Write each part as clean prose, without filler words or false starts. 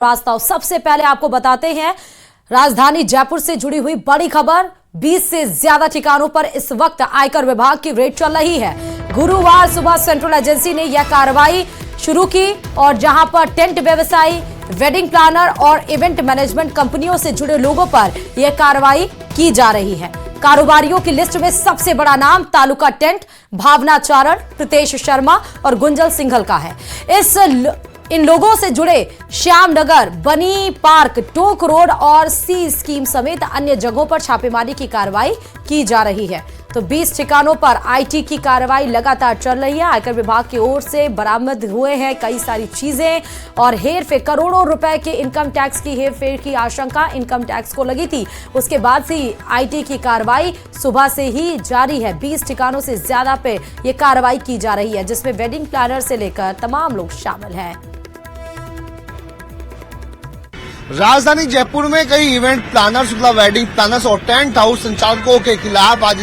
वास्तव सबसे पहले आपको बताते हैं राजधानी जयपुर से जुड़ी हुई बड़ी खबर। 20 से ज्यादा ठिकानों पर इस वक्त आयकर विभाग की रेड चल रही है। गुरुवार सुबह सेंट्रल एजेंसी ने यह कार्रवाई शुरू की और जहां पर टेंट व्यवसायी, वेडिंग प्लानर और इवेंट मैनेजमेंट कंपनियों से जुड़े लोगों पर यह कार्रवाई की जा रही है। कारोबारियों की लिस्ट में सबसे बड़ा नाम तालुका टेंट, भावना चारण, प्रीतेश शर्मा और गुंजल सिंघल का है। इन लोगों से जुड़े श्यामनगर, बनी पार्क, टोक रोड और सी स्कीम समेत अन्य जगहों पर छापेमारी की कार्रवाई की जा रही है। तो 20 ठिकानों पर आईटी की कार्रवाई लगातार चल रही है। आयकर विभाग की ओर से बरामद हुए हैं कई सारी चीजें और हेरफेर, करोड़ों रुपए के इनकम टैक्स की हेरफेर की आशंका इनकम टैक्स को लगी थी। उसके बाद से आईटी की कार्रवाई सुबह से ही जारी है। 20 ठिकानों से ज्यादा पे ये कार्रवाई की जा रही है, जिसमें वेडिंग प्लानर से लेकर तमाम लोग शामिल हैं। राजधानी जयपुर में कई इवेंट प्लानर्स, मतलब वेडिंग प्लानर्स और टेंट हाउस संचालकों के खिलाफ आज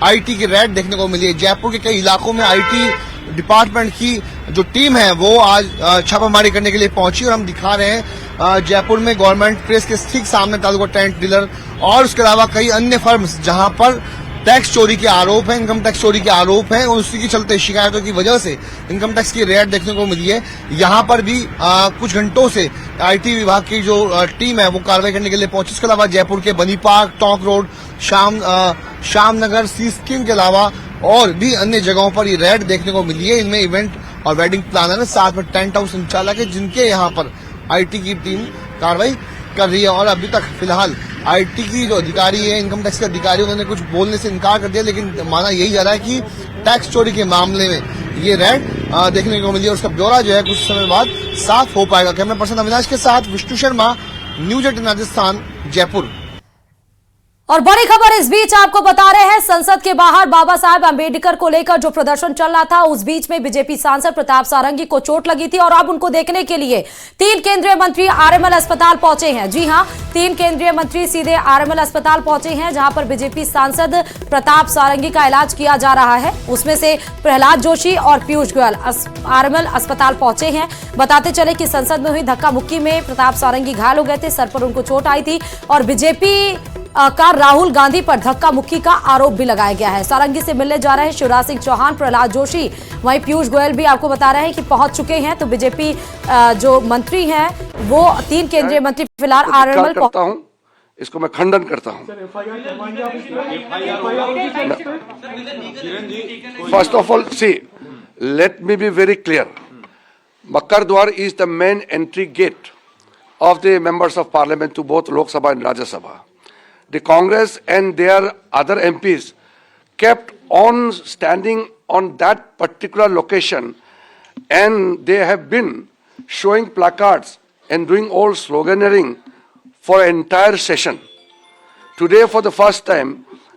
आईटी की रेड देखने को मिली है। जयपुर के कई इलाकों में आईटी डिपार्टमेंट की जो टीम है वो आज छापामारी करने के लिए पहुंची और हम दिखा रहे हैं जयपुर में गवर्नमेंट प्रेस के ठीक सामने तालुका टेंट डीलर और उसके अलावा कई अन्य फर्म्स जहां पर टैक्स चोरी के आरोप हैं, इनकम टैक्स चोरी के आरोप हैं और उसी के चलते शिकायतों की वजह से इनकम टैक्स की रेड देखने को मिली है। यहां पर भी कुछ घंटों से आईटी विभाग की जो टीम है वो कार्रवाई करने के लिए पहुंची। इसके अलावा जयपुर के बनी पार्क, टोक रोड, श्यामनगर, सी स्कीम के अलावा और भी अन्य जगहों पर ये रेड देखने को मिली है। इनमें इवेंट और वेडिंग प्लानर है, साथ में टेंट हाउस संचालक है, जिनके यहाँ पर आईटी की टीम कार्रवाई कर रही है। और अभी तक फिलहाल आईटी की जो अधिकारी है, इनकम टैक्स के अधिकारी, उन्होंने कुछ बोलने से इनकार कर दिया, लेकिन माना यही जा रहा है कि टैक्स चोरी के मामले में ये रेड देखने को मिली है और उसका ब्यौरा जो है कुछ समय बाद साफ हो पाएगा। कैमरा पर्सन अविनाश के साथ विष्णु शर्मा, न्यूज 18 राजस्थान, जयपुर। और बड़ी खबर इस बीच आपको बता रहे हैं, संसद के बाहर बाबा साहेब अंबेडकर को लेकर जो प्रदर्शन चल रहा था, उस बीच में बीजेपी सांसद प्रताप सारंगी को चोट लगी थी और अब उनको देखने के लिए 3 केंद्रीय मंत्री आरएमएल अस्पताल पहुंचे हैं। जी हां, 3 केंद्रीय मंत्री सीधे आरएमएल अस्पताल पहुंचे हैं, जहां पर बीजेपी सांसद प्रताप सारंगी का इलाज किया जा रहा है। उसमें से प्रहलाद जोशी और पीयूष गोयल आरएमएल अस्पताल पहुंचे हैं। बताते चले कि संसद में हुई धक्का मुक्की में प्रताप सारंगी घायल हो गए थे, सर पर उनको चोट आई थी और बीजेपी का राहुल गांधी पर धक्का मुक्की का आरोप भी लगाया गया है। सारंगी से मिलने जा रहे हैं शिवराज सिंह चौहान, प्रहलाद जोशी, वहीं पीयूष गोयल भी आपको बता रहे हैं कि पहुंच चुके हैं। तो बीजेपी जो मंत्री हैं वो 3 केंद्रीय मंत्री फिलहाल आरएमएल करता हूं, इसको मैं खंडन करता हूं। First of all, see, let me be very clear, Makar Dwar is the main entry gate of the members of parliament to both Lok Sabha and Rajya Sabha. The Congress and their other MPs kept on standing on that particular location, and they have been showing placards and doing all sloganeering for an entire session. Today, for the first time,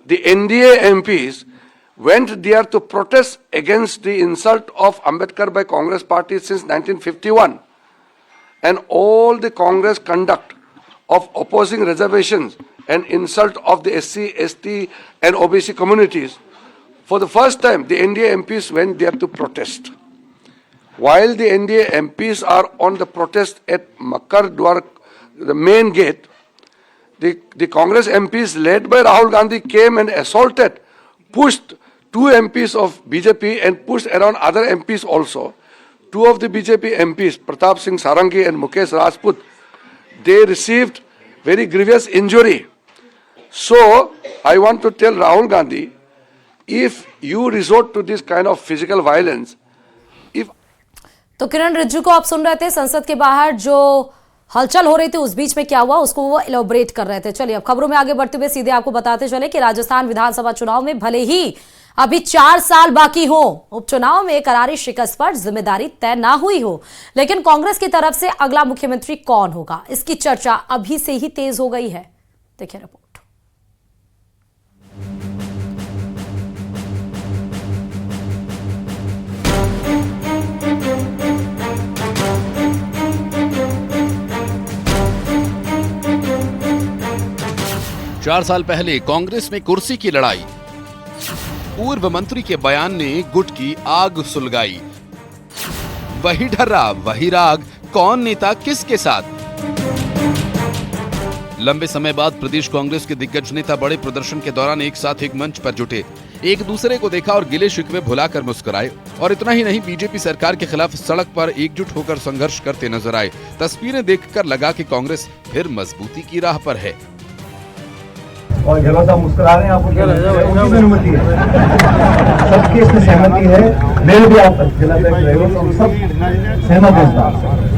the NDA MPs went there to protest against the insult of Ambedkar by Congress party since 1951. And all the Congress conduct of opposing reservations and insult of the SC, ST and OBC communities, for the first time the NDA MPs went there to protest. While the NDA MPs are on the protest at Makkar Dwar, the main gate, the Congress MPs led by Rahul Gandhi came and assaulted, pushed 2 MPs of BJP and pushed around other MPs also. 2 of the BJP MPs, Pratap Singh Sarangi and Mukesh Rajput, they received very grievous injury. So, I want to tell Rahul Gandhi, if you resort to this kind of physical violence, if... तो किरण रिज्जू को आप सुन रहे थे, संसद के बाहर जो हलचल हो रही थी उस बीच में क्या हुआ उसको वो इलैबोरेट कर रहे थे। चलिए अब खबरों में आगे बढ़ते हुए सीधे आपको बताते चले कि राजस्थान विधानसभा चुनाव में भले ही अभी 4 साल बाकी हो, उपचुनाव में करारी शिकस्त पर जिम्मेदारी तय ना हुई हो, लेकिन कांग्रेस की तरफ से अगला मुख्यमंत्री कौन होगा, इसकी चर्चा अभी से ही तेज हो गई है। देखिए रिपोर्ट। 4 साल पहले कांग्रेस में कुर्सी की लड़ाई, पूर्व मंत्री के बयान ने गुट की आग सुलगाई। वही ढर्रा वही राग, कौन नेता किसके साथ, लंबे समय बाद प्रदेश कांग्रेस के दिग्गज नेता बड़े प्रदर्शन के दौरान एक साथ एक मंच पर जुटे, एक दूसरे को देखा और गिले शिकवे भुलाकर मुस्कुराए। और इतना ही नहीं, बीजेपी सरकार के खिलाफ सड़क पर एकजुट होकर संघर्ष करते नजर आए। तस्वीरें देखकर लगा कि कांग्रेस फिर मजबूती की राह पर है। और गहलोत साहब मुस्कुरा रहे हैं, आपको क्या लगता है? उनकी भी अनुमति है, सबकी इसमें सहमति है। मेरे भी आप सब सहमत हैं।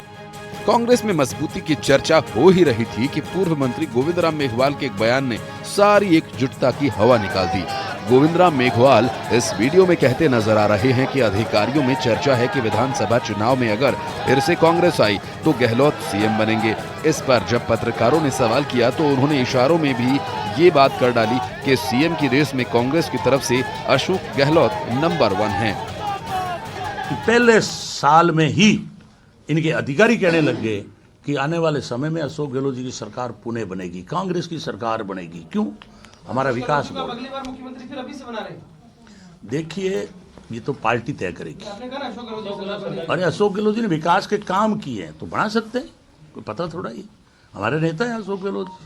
कांग्रेस में मजबूती की चर्चा हो ही रही थी कि पूर्व मंत्री गोविंद राम मेघवाल के एक बयान ने सारी एकजुटता की हवा निकाल दी। गोविंद राम मेघवाल इस वीडियो में कहते नजर आ रहे हैं कि अधिकारियों में चर्चा है कि विधानसभा चुनाव में अगर फिर से कांग्रेस आई तो गहलोत सीएम बनेंगे। इस पर जब पत्रकारों ने सवाल किया तो उन्होंने इशारों में भी ये बात कर डाली कि सीएम की रेस में कांग्रेस की तरफ से अशोक गहलोत नंबर 1 हैं। पहले साल में ही इनके अधिकारी कहने लग गए कि आने वाले समय में अशोक गहलोत जी की सरकार पुणे बनेगी, कांग्रेस की सरकार बनेगी। क्यों? हमारा विकास बोर्ड। अगली बार मुख्यमंत्री फिर अभी से बना रहे हैं। देखिए, ये तो पार्टी तय करेगी। अरे अशोक गहलोत जी ने विकास के काम किए हैं तो बना सकते हैं, कोई पता थोड़ा ही। हमारे नेता है अशोक गहलोत जी,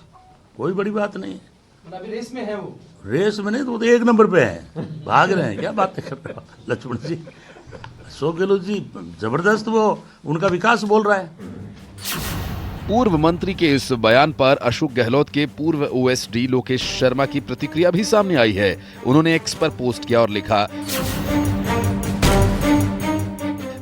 कोई बड़ी बात नहीं है। अभी रेस में है वो। रेस में नहीं तो वो तो 1 नंबर पे है, भाग रहे हैं। क्या बातें कर रहे हो लक्ष्मण जी? अशोक गहलोत जी जबरदस्त, वो उनका विकास बोल रहा है। पूर्व मंत्री के इस बयान पर अशोक गहलोत के पूर्व ओएसडी लोकेश शर्मा की प्रतिक्रिया भी सामने आई है। उन्होंने एक्स पर पोस्ट किया और लिखा,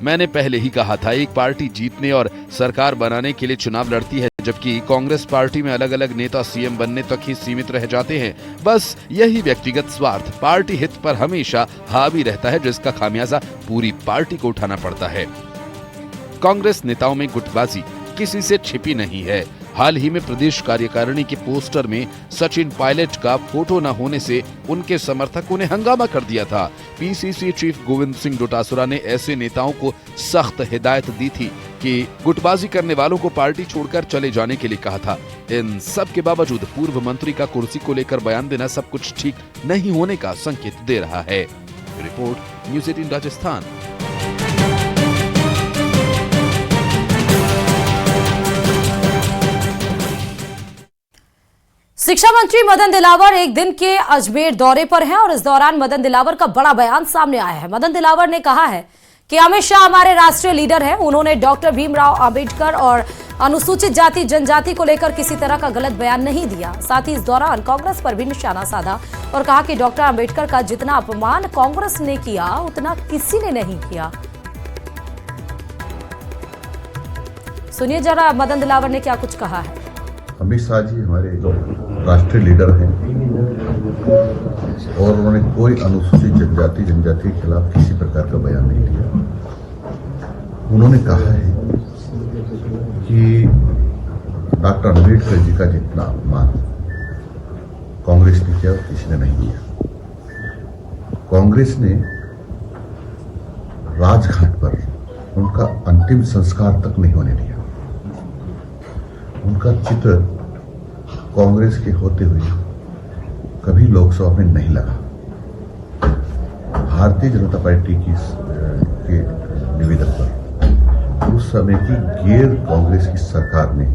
मैंने पहले ही कहा था, एक पार्टी जीतने और सरकार बनाने के लिए चुनाव लड़ती है, जबकि कांग्रेस पार्टी में अलग अलग नेता सीएम बनने तक ही सीमित रह जाते हैं। बस यही व्यक्तिगत स्वार्थ पार्टी हित पर हमेशा हावी रहता है, जिसका खामियाजा पूरी पार्टी को उठाना पड़ता है। कांग्रेस नेताओं में गुटबाजी किसी से छिपी नहीं है। हाल ही में प्रदेश कार्यकारिणी के पोस्टर में सचिन पायलट का फोटो न होने से उनके समर्थकों ने हंगामा कर दिया था। पीसीसी चीफ गोविंद सिंह डोटासरा ने ऐसे नेताओं को सख्त हिदायत दी थी कि गुटबाजी करने वालों को पार्टी छोड़कर चले जाने के लिए कहा था। इन सब के बावजूद पूर्व मंत्री का कुर्सी को लेकर बयान देना सब कुछ ठीक नहीं होने का संकेत दे रहा है। Report news 18 Rajasthan. शिक्षा मंत्री मदन दिलावर एक दिन के अजमेर दौरे पर हैं और इस दौरान मदन दिलावर का बड़ा बयान सामने आया है। मदन दिलावर ने कहा है कि अमित शाह हमारे राष्ट्रीय लीडर हैं। उन्होंने डॉक्टर भीमराव अंबेडकर और अनुसूचित जाति जनजाति को लेकर किसी तरह का गलत बयान नहीं दिया। साथ ही इस दौरान कांग्रेस पर भी निशाना साधा और कहा कि डॉक्टर अंबेडकर का जितना अपमान कांग्रेस ने किया उतना किसी ने नहीं किया। सुनिए जरा मदन दिलावर ने क्या कुछ कहा है। अमित शाह जी हमारे राष्ट्रीय लीडर हैं और उन्होंने कोई अनुसूचित जनजाति के खिलाफ किसी प्रकार का बयान नहीं दिया। उन्होंने कहा है कि डॉक्टर अंबेडकर जी का जितना अपमान कांग्रेस ने किया किसी ने नहीं किया। कांग्रेस ने राजघाट पर उनका अंतिम संस्कार तक नहीं होने दिया। उनका चित्र कांग्रेस के होते हुए कभी लोकसभा में नहीं लगा। भारतीय जनता पार्टी के निवेदन पर उस समय की गैर कांग्रेस की सरकार ने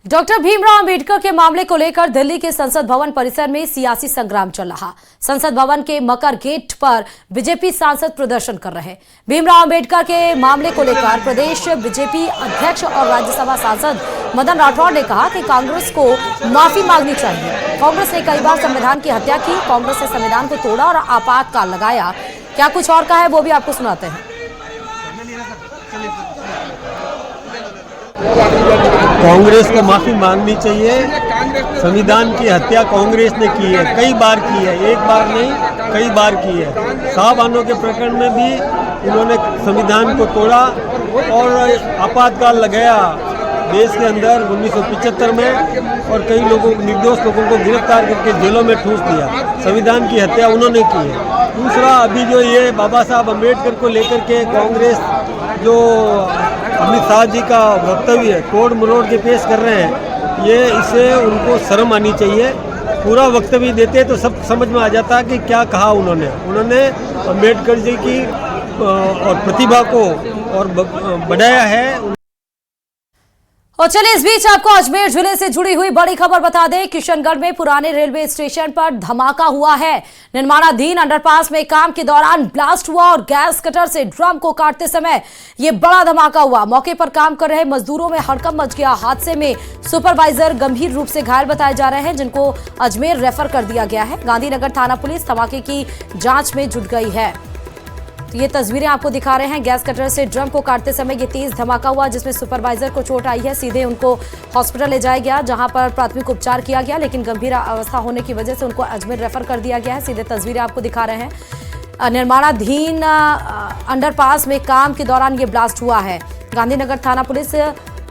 डॉक्टर भीमराव अंबेडकर के मामले को लेकर दिल्ली के संसद भवन परिसर में सियासी संग्राम चल रहा। संसद भवन के मकर गेट पर बीजेपी सांसद प्रदर्शन कर रहे। भीमराव अंबेडकर के मामले को लेकर प्रदेश बीजेपी अध्यक्ष और राज्यसभा सांसद मदन राठौड़ ने कहा कि कांग्रेस को माफी मांगनी चाहिए। कांग्रेस ने कई बार संविधान की हत्या की। कांग्रेस ने संविधान को तोड़ा और आपातकाल लगाया। क्या कुछ और कहा है वो भी आपको सुनाते हैं। कांग्रेस को माफी मांगनी चाहिए। संविधान की हत्या कांग्रेस ने की है, कई बार की है, एक बार नहीं कई बार की है। शाहबानो के प्रकरण में भी उन्होंने संविधान को तोड़ा और आपातकाल लगाया देश के अंदर 1975 में और कई लोगों निर्दोष लोगों को गिरफ्तार करके जेलों में ठूंस दिया। संविधान की हत्या उन्होंने की है। दूसरा, अभी जो ये बाबा साहब अम्बेडकर को लेकर के कांग्रेस जो अमित शाह जी का वक्तव्य तोड़ मरोड़ के पेश कर रहे हैं, ये इसे उनको शर्म आनी चाहिए। पूरा वक्तव्य देते तो सब समझ में आ जाता कि क्या कहा उन्होंने। उन्होंने अम्बेडकर जी की और प्रतिभा को और बढ़ाया है। और चलिए इस बीच आपको अजमेर जिले से जुड़ी हुई बड़ी खबर बता दें। किशनगढ़ में पुराने रेलवे स्टेशन पर धमाका हुआ है। निर्माणाधीन अंडरपास में काम के दौरान ब्लास्ट हुआ और गैस कटर से ड्रम को काटते समय यह बड़ा धमाका हुआ। मौके पर काम कर रहे मजदूरों में हड़कंप मच गया। हादसे में सुपरवाइजर गंभीर रूप से घायल बताए जा रहे हैं, जिनको अजमेर रेफर कर दिया गया है। गांधीनगर थाना पुलिस धमाके की जांच में जुट गई है। तो ये तस्वीरें आपको दिखा रहे हैं। गैस कटर से ड्रम को काटते समय ये तेज धमाका हुआ, जिसमें सुपरवाइजर को चोट आई है। सीधे उनको हॉस्पिटल ले जाया गया, जहां पर प्राथमिक उपचार किया गया, लेकिन गंभीर अवस्था होने की वजह से उनको अजमेर रेफर कर दिया गया है। सीधे तस्वीरें आपको दिखा रहे हैं। निर्माणाधीन अंडरपास में काम के दौरान ये ब्लास्ट हुआ है। गांधीनगर थाना पुलिस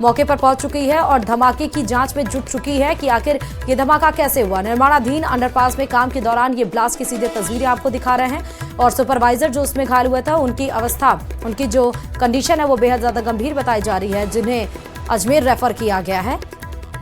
मौके पर पहुंच चुकी है और धमाके की जांच में जुट चुकी है कि आखिर ये धमाका कैसे हुआ। निर्माणाधीन अंडरपास में काम के दौरान ये ब्लास्ट की सीधे तस्वीरें आपको दिखा रहे हैं। और सुपरवाइजर जो उसमें घायल हुआ था, उनकी अवस्था, उनकी जो कंडीशन है वो बेहद ज्यादा गंभीर बताई जा रही है, जिन्हें अजमेर रेफर किया गया है।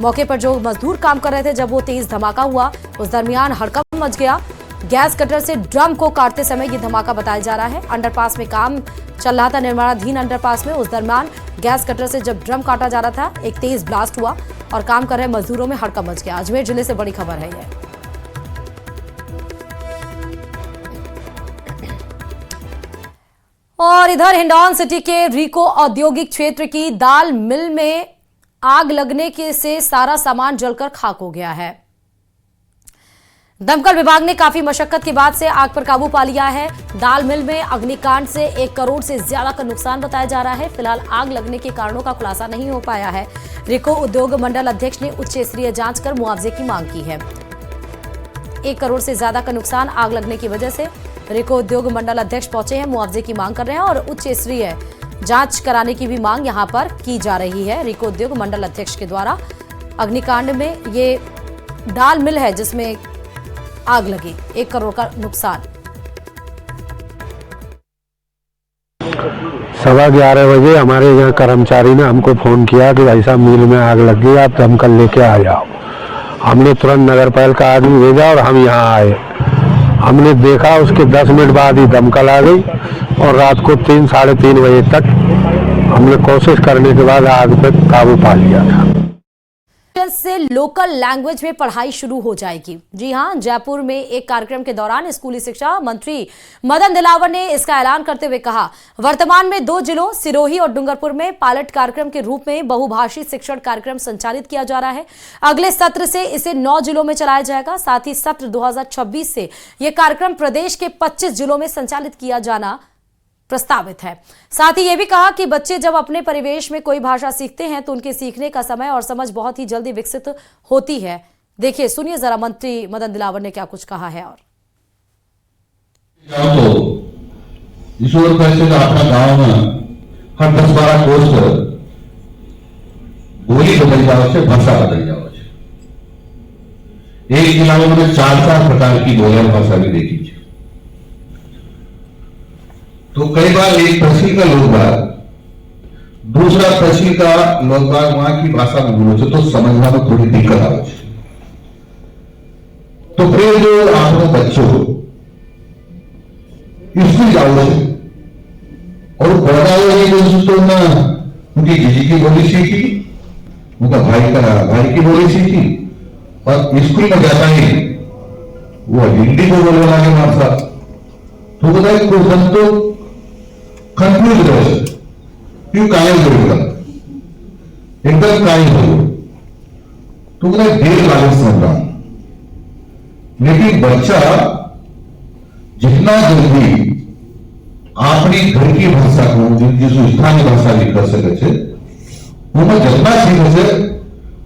मौके पर जो मजदूर काम कर रहे थे, जब वो तेज धमाका हुआ उस दरमियान हड़कंप मच गया। गैस कटर से ड्रम को काटते समय ये धमाका बताया जा रहा है। अंडरपास में काम चल रहा था, निर्माणाधीन अंडरपास में। उस दरमियान गैस कटर से जब ड्रम काटा जा रहा था, एक तेज ब्लास्ट हुआ और काम कर रहे मजदूरों में हड़कंप मच गया। अजमेर जिले से बड़ी खबर है ये। और इधर हिंडौन सिटी के रिको औद्योगिक क्षेत्र की दाल मिल में आग लगने के से सारा सामान जलकर खाक हो गया है। दमकल विभाग ने काफी मशक्कत के बाद से आग पर काबू पा लिया है। दाल मिल में अग्निकांड से 1 करोड़ से ज्यादा का नुकसान बताया जा रहा है। फिलहाल आग लगने के कारणों का खुलासा नहीं हो पाया है। रिको उद्योग मंडल अध्यक्ष ने उच्च स्तरीय जांच कर मुआवजे की मांग की है। 1 करोड़ से ज्यादा का नुकसान आग लगने की वजह से रिको उद्योग मंडल अध्यक्ष पहुंचे हैं, मुआवजे की मांग कर रहे हैं और उच्च स्तरीय जांच कराने की भी मांग यहां पर की जा रही है। रिको उद्योग मंडल अध्यक्ष के द्वारा अग्निकांड में ये दाल मिल है जिसमें आग लगी, 1 करोड़ का नुकसान। 11:15 बजे हमारे यहाँ कर्मचारी ने हमको फोन किया कि भाई साहब मिल में आग लग गई, आप दमकल लेके आ जाओ। हमने तुरंत नगर पालिका का आदमी भेजा और हम यहाँ आए। हमने देखा, उसके 10 मिनट बाद ही दमकल आ गई और रात को 3, साढ़े 3 बजे तक हमने कोशिश करने के बाद आग पे काबू पा लिया था। से लोकल लैंग्वेज में पढ़ाई शुरू हो जाएगी। जी हां, जयपुर में एक कार्यक्रम के दौरान स्कूली शिक्षा मंत्री मदन दिलावर ने इसका ऐलान करते हुए कहा, वर्तमान में 2 जिलों सिरोही और डूंगरपुर में पायलट कार्यक्रम के रूप में बहुभाषी शिक्षण कार्यक्रम संचालित किया जा रहा है। अगले सत्र से इसे 9 जिलों में चलाया जाएगा। साथ ही सत्र 2026 से यह कार्यक्रम प्रदेश के 25 जिलों में संचालित किया जाना प्रस्तावित है। साथ ही ये भी कहा कि बच्चे जब अपने परिवेश में कोई भाषा सीखते हैं तो उनके सीखने का समय और समझ बहुत ही जल्दी विकसित होती है। देखिए, सुनिए जरा मंत्री मदन दिलावर ने क्या कुछ कहा है। और अपना गाँव में हर 10-12 कोर्स पर बोली बदल जाओ से भाषा बदल जाओ। एक जिला में 4 प्रकार की बोलियां भाषा भी देखी। तो कई बार एक तहसील का लोग बाग दूसरा तहसील का लोग बाग वहां की भाषा में बोलो तो समझना में थोड़ी दिक्कत आ। तो फिर जो आप लोग बच्चों स्कूल जाओ और बड़ा तो ना उनकी जीजी की बोली सीखी, उनका भाई की बोली सीखी, और स्कूल में जाता ही वो हिंदी को बोलने वाले भाषा तो बताए तो कंफ्यूज रहे क्यों कायम करेगा एकदम कायम हो तो देर लागे समझ रहा। लेकिन बच्चा जितना जल्दी अपनी घर की भाषा को जिस स्थानीय भाषा भी कर सके उनमें जितना सीखे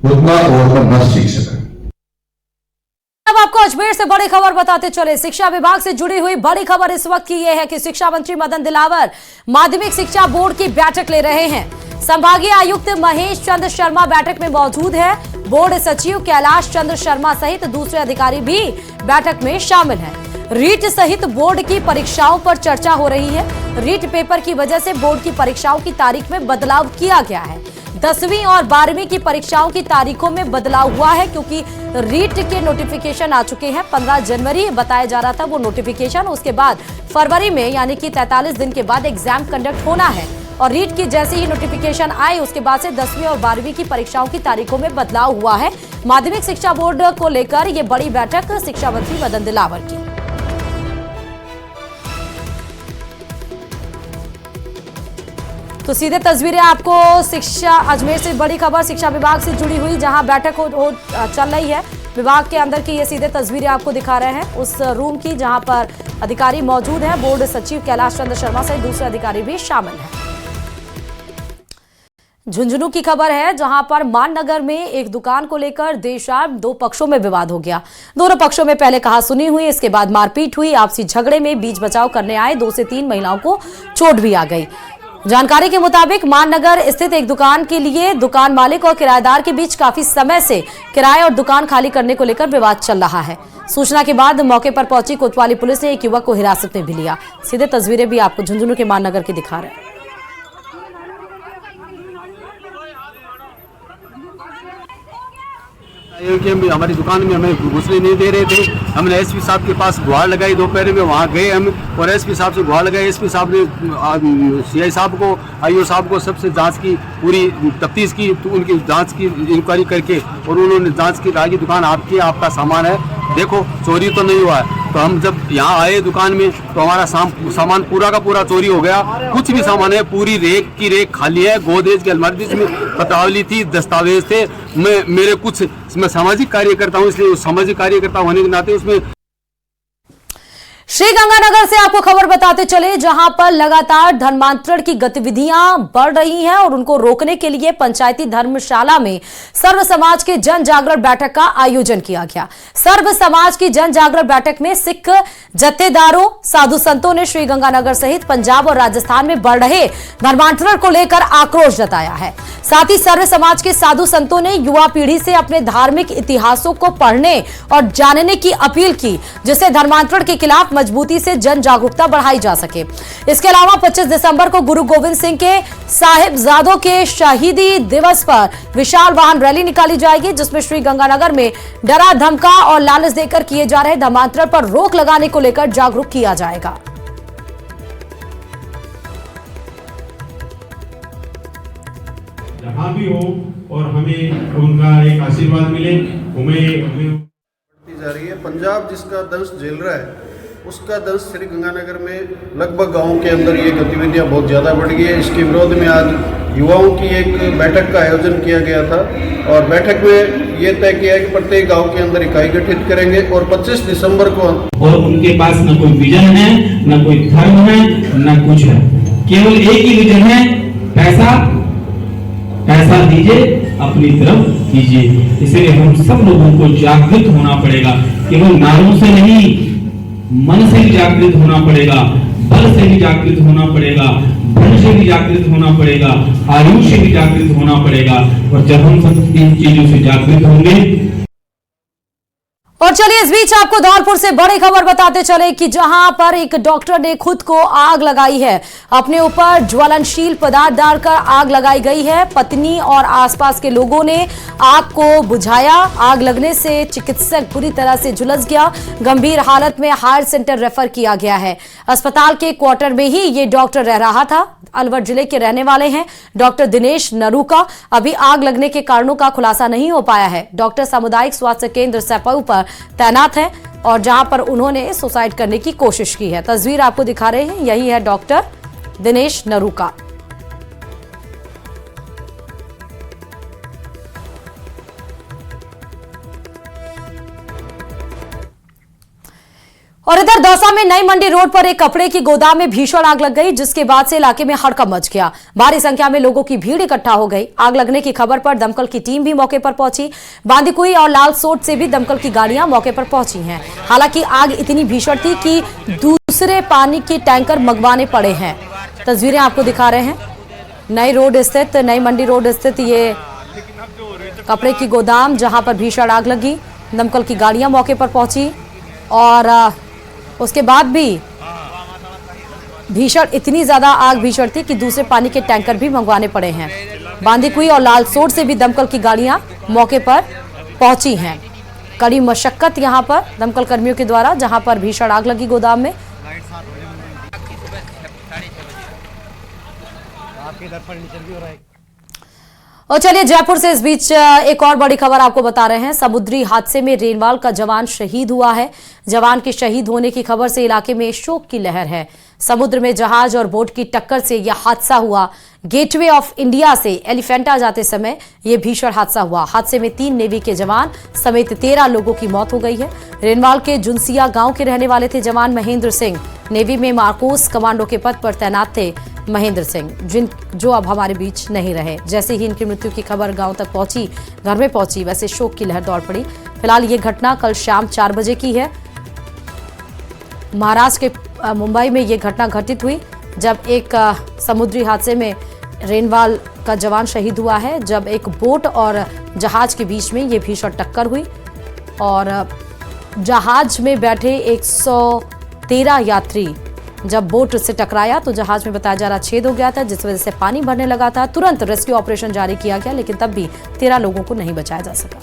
उतना और न सीख सके। अब आपको अजमेर से बड़ी खबर बताते चले। शिक्षा विभाग से जुड़ी हुई बड़ी खबर इस वक्त की यह है कि शिक्षा मंत्री मदन दिलावर माध्यमिक शिक्षा बोर्ड की बैठक ले रहे हैं। संभागीय आयुक्त महेश चंद्र शर्मा बैठक में मौजूद है। बोर्ड सचिव कैलाश चंद्र शर्मा सहित दूसरे अधिकारी भी बैठक में शामिल हैं। रीट सहित बोर्ड की परीक्षाओं पर चर्चा हो रही है। रीट पेपर की वजह से बोर्ड की परीक्षाओं की तारीख में बदलाव किया गया है। 10वीं और 12वीं की परीक्षाओं की तारीखों में बदलाव हुआ है, क्योंकि रीट के नोटिफिकेशन आ चुके हैं। 15 जनवरी बताया जा रहा था वो नोटिफिकेशन, उसके बाद फरवरी में यानी कि 43 दिन के बाद एग्जाम कंडक्ट होना है। और रीट की जैसे ही नोटिफिकेशन आई उसके बाद से 10वीं और 12वीं की परीक्षाओं की तारीखों में बदलाव हुआ है। माध्यमिक शिक्षा बोर्ड को लेकर ये बड़ी बैठक शिक्षा मंत्री मदन दिलावर की। तो सीधे तस्वीरें आपको शिक्षा अजमेर से बड़ी खबर शिक्षा विभाग से जुड़ी हुई, जहां बैठक चल रही है। विभाग के अंदर की ये सीधे तस्वीरें आपको दिखा रहे हैं उस रूम की, जहां पर अधिकारी मौजूद हैं। बोर्ड सचिव कैलाश चंद्र शर्मा सहित दूसरे अधिकारी भी शामिल हैं। झुंझुनू की खबर है, जहां पर माननगर में एक दुकान को लेकर देर शाम 2 पक्षों में विवाद हो गया। दोनों पक्षों में पहले कहासुनी हुई, इसके बाद मारपीट हुई। आपसी झगड़े में बीच बचाव करने आए 2 से 3 महिलाओं को चोट भी आ गई। जानकारी के मुताबिक माननगर स्थित एक दुकान के लिए दुकान मालिक और किराएदार के बीच काफी समय से किराए और दुकान खाली करने को लेकर विवाद चल रहा है। सूचना के बाद मौके पर पहुंची कोतवाली पुलिस ने एक युवक को हिरासत में भी लिया। सीधे तस्वीरें भी आपको झुंझुनू के माननगर की दिखा रहे हैं। हमारी दुकान में हमें घुसने नहीं दे रहे थे। हमने एसपी साहब के पास गुहार लगाई, दोपहर में वहाँ गए हम और एसपी साहब से गुहार लगाई। एसपी साहब ने सीआई साहब को, आईओ साहब को सबसे जांच की, पूरी तफ्तीश की, तो उनकी जांच की इंक्वायरी करके और उन्होंने जांच की, कहा कि दुकान आपकी, आपका सामान है, देखो चोरी तो नहीं हुआ है। तो हम जब यहाँ आए दुकान में तो हमारा सामान पूरा का पूरा चोरी हो गया। कुछ भी सामान है, पूरी रेक की रेक खाली है, गोदरेज की अलमारी जिसमें पत्रावली थी, दस्तावेज थे। मैं सामाजिक कार्यकर्ता हूँ, इसलिए सामाजिक कार्यकर्ता होने के नाते उसमें श्रीगंगानगर से आपको खबर बताते चले, जहां पर लगातार धर्मांतरण की गतिविधियां बढ़ रही हैं और उनको रोकने के लिए पंचायती धर्मशाला में सर्व समाज के जन जागरण बैठक का आयोजन किया गया। सर्व समाज की जन जागरण बैठक में सिख जत्थेदारों, साधु संतों ने श्रीगंगानगर सहित पंजाब और राजस्थान में बढ़ रहे धर्मांतरण को लेकर आक्रोश जताया है। साथ ही सर्व समाज के साधु संतों ने युवा पीढ़ी से अपने धार्मिक इतिहासों को पढ़ने और जानने की अपील की, जिससे धर्मांतरण के खिलाफ मजबूती से जन जागरूकता बढ़ाई जा सके। इसके अलावा 25 दिसंबर को गुरु गोविंद सिंह के साहिबजादों के शहीदी दिवस पर विशाल वाहन रैली निकाली जाएगी, जिसमें श्रीगंगानगर में डरा धमका और लालच देकर किए जा रहे धर्मांतरण पर रोक लगाने को लेकर जागरूक किया जाएगा। जहाँ भी हो और हमें उनका एक आशीर्वाद मिले, हमें जा रही है। पंजाब जिसका दंश झेल रहा है, उसका दंश श्री गंगानगर में लगभग गांवों के अंदर ये गतिविधियां बहुत ज़्यादा बढ़ गई है। इसके विरोध में आज युवाओं की एक बैठक का आयोजन किया गया था और बैठक में ये तय किया कि प्रत्येक गांव के अंदर इकाई गठित करेंगे और 25 दिसंबर को। और उनके पास न कोई विजन है, न कोई धर्म है, न कुछ है, केवल एक ही विजन है, पैसा दीजिए, अपनी तरफ कीजिए। इसलिए हम सब लोगों को जागृत होना पड़ेगा, केवल नारों से नहीं, मन से भी जागृत होना पड़ेगा, बल से भी जागृत होना पड़ेगा, धन से भी जागृत होना पड़ेगा, आयु से भी जागृत होना पड़ेगा। और जब हम सब इन चीजों से जागृत होंगे। और चलिए इस बीच आपको धौलपुर से बड़ी खबर बताते चले कि जहां पर एक डॉक्टर ने खुद को आग लगाई है। अपने ऊपर ज्वलनशील पदार्थ डालकर आग लगाई गई है। पत्नी और आसपास के लोगों ने आग को बुझाया। आग लगने से चिकित्सक बुरी तरह से झुलस गया। गंभीर हालत में हायर सेंटर रेफर किया गया है। अस्पताल के क्वार्टर में ही ये डॉक्टर रह रहा था। अलवर जिले के रहने वाले हैं डॉक्टर दिनेश नरूका। अभी आग लगने के कारणों का खुलासा नहीं हो पाया है। डॉक्टर सामुदायिक स्वास्थ्य केंद्र सैपऊ पर तैनात है और जहां पर उन्होंने सुसाइड करने की कोशिश की है। तस्वीर आपको दिखा रहे हैं, यही है डॉक्टर दिनेश नरूका। और इधर दौसा में नई मंडी रोड पर एक कपड़े की गोदाम में भीषण आग लग गई, जिसके बाद से इलाके में हड़कंप मच गया। भारी संख्या में लोगों की भीड़ इकट्ठा हो गई। आग लगने की खबर पर दमकल की टीम भी मौके पर पहुंची। बांदीकुई और लालसोट से भी दमकल की गाड़ियां मौके पर पहुंची हैं। हालांकि आग इतनी भीषण थी कि दूसरे पानी के टैंकर मंगवाने पड़े हैं। तस्वीरें आपको दिखा रहे हैं, नई मंडी रोड स्थित ये कपड़े की गोदाम, जहां पर भीषण आग लगी। दमकल की गाड़ियां मौके पर पहुंची और उसके बाद भी भीषण, इतनी ज्यादा आग भीषण थी कि दूसरे पानी के टैंकर भी मंगवाने पड़े हैं। बांदीकुई और लालसोट से भी दमकल की गाड़ियां मौके पर पहुंची हैं। कड़ी मशक्कत यहां पर दमकल कर्मियों के द्वारा, जहां पर भीषण आग लगी गोदाम में। और चलिए जयपुर से इस बीच एक और बड़ी खबर आपको बता रहे हैं। समुद्री हादसे में रेनवाल का जवान शहीद हुआ है। जवान के शहीद होने की खबर से इलाके में शोक की लहर है। समुद्र में जहाज और बोट की टक्कर से यह हादसा हुआ। गेटवे ऑफ इंडिया से एलिफेंटा जाते समय यह भीषण हादसा हुआ। हादसे में 3 नेवी के जवान समेत 13 लोगों की मौत हो गई है। रेनवाल के जुनसिया गांव के रहने वाले थे जवान महेंद्र सिंह। नेवी में मार्कोस कमांडो के पद पर तैनात थे महेंद्र सिंह, जो अब हमारे बीच नहीं रहे। जैसे ही इनकी मृत्यु की खबर गांव तक पहुंची, घर में पहुंची, वैसे शोक की लहर दौड़ पड़ी। फिलहाल ये घटना कल शाम 4 बजे की है। महाराष्ट्र के मुंबई में ये घटना घटित हुई जब एक समुद्री हादसे में रेनवाल का जवान शहीद हुआ है, जब एक बोट और जहाज के बीच में ये भीषण टक्कर हुई और जहाज में बैठे 113 यात्री जब बोट से टकराया तो जहाज में बताया जा रहा छेद हो गया था, जिस वजह से पानी भरने लगा था। तुरंत रेस्क्यू ऑपरेशन जारी किया गया, लेकिन तब भी 13 लोगों को नहीं बचाया जा सका।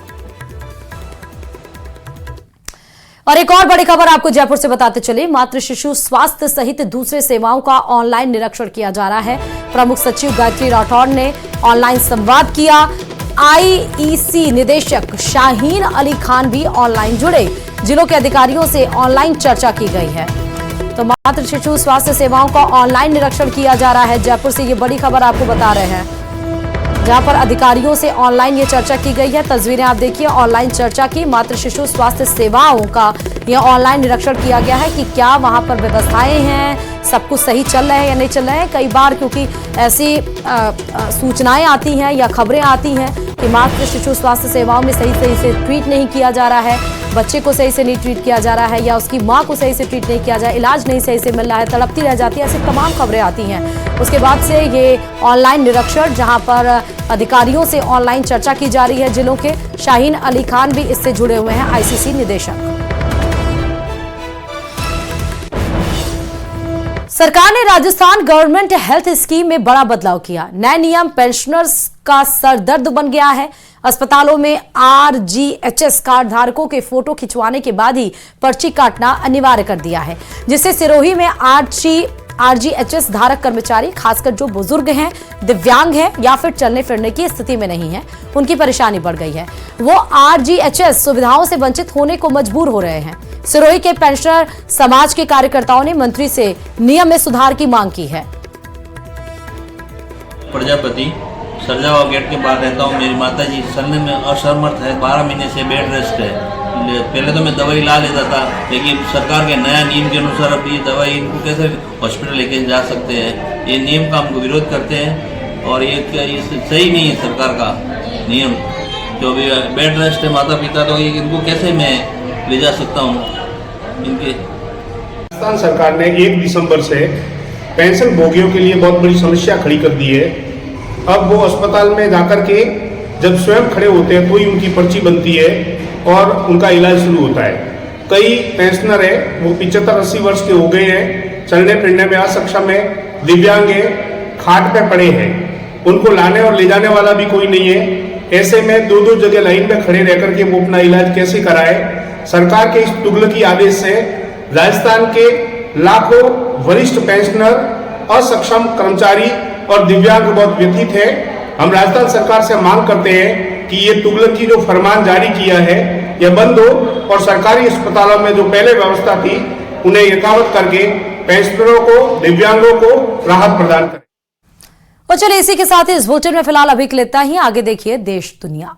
और एक और बड़ी खबर आपको जयपुर से बताते चले। मातृ शिशु स्वास्थ्य सहित दूसरे सेवाओं का ऑनलाइन निरीक्षण किया जा रहा है। प्रमुख सचिव गायत्री राठौड़ ने ऑनलाइन संवाद किया। आईईसी निदेशक शाहीन अली खान भी ऑनलाइन जुड़े। जिलों के अधिकारियों से ऑनलाइन चर्चा की गई है। तो मातृ शिशु स्वास्थ्य सेवाओं का ऑनलाइन निरीक्षण किया जा रहा है। जयपुर से ये बड़ी खबर आपको बता रहे हैं, जहां पर अधिकारियों से ऑनलाइन ये चर्चा की गई है। तस्वीरें आप देखिए, ऑनलाइन चर्चा की। मातृ शिशु स्वास्थ्य सेवाओं का यह ऑनलाइन निरीक्षण किया गया है कि क्या वहां पर व्यवस्थाएं हैं, सब कुछ सही चल रहा है या नहीं चल रहा है। कई बार क्योंकि ऐसी सूचनाएं आती हैं या खबरें आती हैं कि मातृ शिशु स्वास्थ्य सेवाओं में सही से ट्रीट नहीं किया जा रहा है, बच्चे को सही से नहीं ट्रीट किया जा रहा है, या उसकी माँ को सही से ट्रीट नहीं किया जा, इलाज नहीं सही से मिल रहा है, तड़पती रह जाती है, ऐसी तमाम खबरें आती हैं। उसके बाद से ये ऑनलाइन निरीक्षण, जहां पर अधिकारियों से ऑनलाइन चर्चा की जा रही है जिलों के। शाहीन अली खान भी इससे जुड़े हुए हैं, आईसीसी निदेशक। सरकार ने राजस्थान गवर्नमेंट हेल्थ स्कीम में बड़ा बदलाव किया। नए नियम पेंशनर्स का सरदर्द बन गया है। अस्पतालों में आरजीएचएस कार्ड धारकों के फोटो खिंचवाने के बाद ही पर्ची काटना अनिवार्य कर दिया है, जिससे सिरोही में आरजीएचएस धारक कर्मचारी, खासकर जो बुजुर्ग हैं, दिव्यांग हैं या फिर चलने फिरने की स्थिति में नहीं है, उनकी परेशानी बढ़ गई है। वो आरजीएचएस सुविधाओं से वंचित होने को मजबूर हो रहे हैं। सिरोही के पेंशनर समाज के कार्यकर्ताओं ने मंत्री से नियम में सुधार की मांग की है। प्रजापति सरजावा गेट के बाहर रहता हूँ। मेरी माता जी चलने में असमर्थ है, 12 महीने से बेड रेस्ट है। पहले तो मैं दवाई ला लेता था, लेकिन सरकार के नया नियम के अनुसार अब ये दवाई इनको कैसे हॉस्पिटल लेके जा सकते हैं, ये नियम का हम विरोध करते हैं। और ये सही नहीं है सरकार का नियम, जो भी बेड रेस्ट है माता पिता, तो ये इनको कैसे मैं ले जा सकता हूँ इनके। राजस्थान सरकार ने 1 दिसंबर से पेंशन भोगियों के लिए बहुत बड़ी समस्या खड़ी कर दी है। अब वो अस्पताल में जाकर के जब स्वयं खड़े होते हैं तो ही उनकी पर्ची बनती है और उनका इलाज शुरू होता है। कई पेंशनर है वो 75-80 वर्ष के हो गए हैं, चलने फिरने में असक्षम है, दिव्यांग है, खाट पे पड़े हैं, उनको लाने और ले जाने वाला भी कोई नहीं है। ऐसे में 2-2 जगह लाइन में खड़े रह करके वो अपना इलाज कैसे कराए। सरकार के इस तुगलकी आदेश से राजस्थान के लाखों वरिष्ठ पेंशनर, असक्षम कर्मचारी और दिव्यांग बहुत व्यथित है। हम राजस्थान सरकार से मांग करते हैं कि ये तुगलकी जो फरमान जारी किया है यह बंद हो और सरकारी अस्पतालों में जो पहले व्यवस्था थी उन्हें यथावत करके पेंशनरों को, दिव्यांगों को राहत प्रदान करें। और चलिए इसी के साथ इस बुलेटिन में फिलहाल अभी के लिए इतना ही। आगे देखिए देश दुनिया।